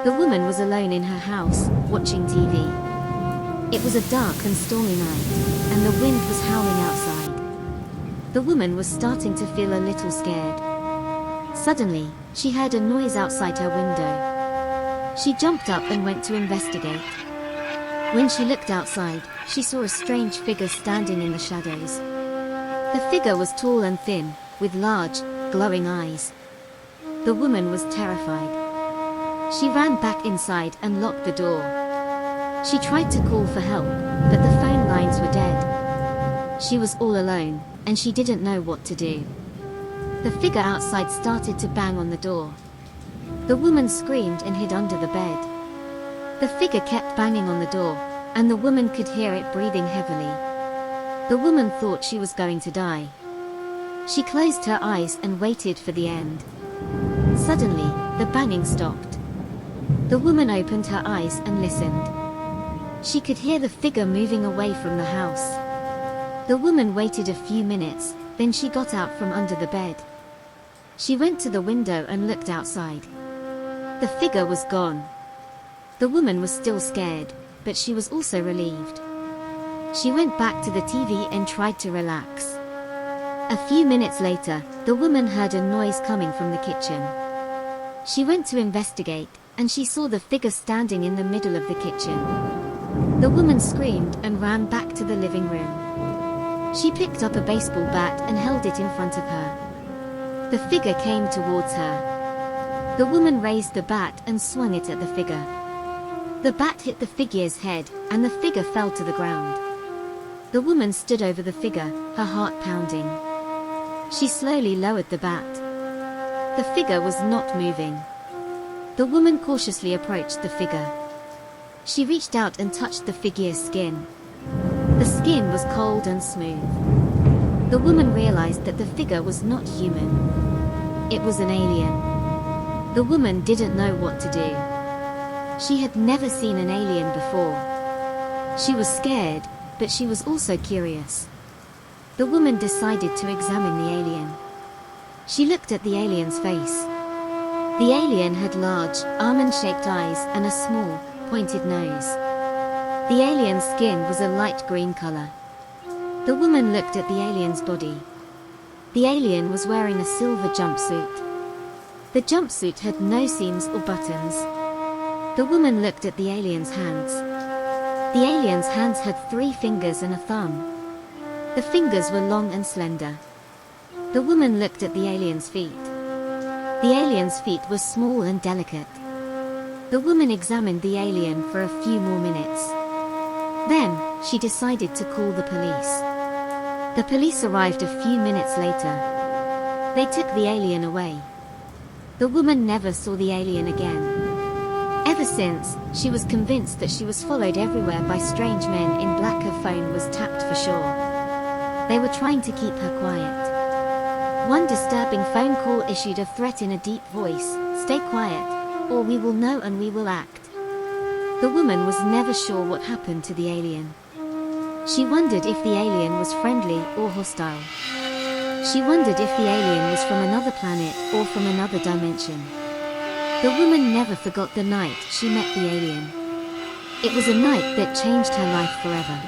The woman was alone in her house, watching TV. It was a dark and stormy night, and the wind was howling outside. The woman was starting to feel a little scared. Suddenly, she heard a noise outside her window. She jumped up and went to investigate. When she looked outside, she saw a strange figure standing in the shadows. The figure was tall and thin, with large, glowing eyes. The woman was terrified. She ran back inside and locked the door. She tried to call for help, but the phone lines were dead. She was all alone, and she didn't know what to do. The figure outside started to bang on the door. The woman screamed and hid under the bed. The figure kept banging on the door, and the woman could hear it breathing heavily. The woman thought she was going to die. She closed her eyes and waited for the end. Suddenly, the banging stopped. The woman opened her eyes and listened. She could hear the figure moving away from the house. The woman waited a few minutes, then she got out from under the bed. She went to the window and looked outside. The figure was gone. The woman was still scared, but she was also relieved. She went back to the TV and tried to relax. A few minutes later, the woman heard a noise coming from the kitchen. She went to investigate, and she saw the figure standing in the middle of the kitchen. The woman screamed and ran back to the living room. She picked up a baseball bat and held it in front of her. The figure came towards her. The woman raised the bat and swung it at the figure. The bat hit the figure's head, and the figure fell to the ground. The woman stood over the figure, her heart pounding. She slowly lowered the bat. The figure was not moving. The woman cautiously approached the figure. She reached out and touched the figure's skin. The skin was cold and smooth. The woman realized that the figure was not human. It was an alien. The woman didn't know what to do. She had never seen an alien before. She was scared, but she was also curious. The woman decided to examine the alien. She looked at the alien's face. The alien had large, almond-shaped eyes and a small, pointed nose. The alien's skin was a light green color. The woman looked at the alien's body. The alien was wearing a silver jumpsuit. The jumpsuit had no seams or buttons. The woman looked at the alien's hands. The alien's hands had 3 fingers and a thumb. The fingers were long and slender. The woman looked at the alien's feet. The alien's feet were small and delicate. The woman examined the alien for a few more minutes. Then, she decided to call the police. The police arrived a few minutes later. They took the alien away. The woman never saw the alien again. Ever since, she was convinced that she was followed everywhere by strange men in black. Her phone was tapped for sure. They were trying to keep her quiet. One disturbing phone call issued a threat in a deep voice: "Stay quiet, or we will know and we will act." The woman was never sure what happened to the alien. She wondered if the alien was friendly or hostile. She wondered if the alien was from another planet or from another dimension. The woman never forgot the night she met the alien. It was a night that changed her life forever.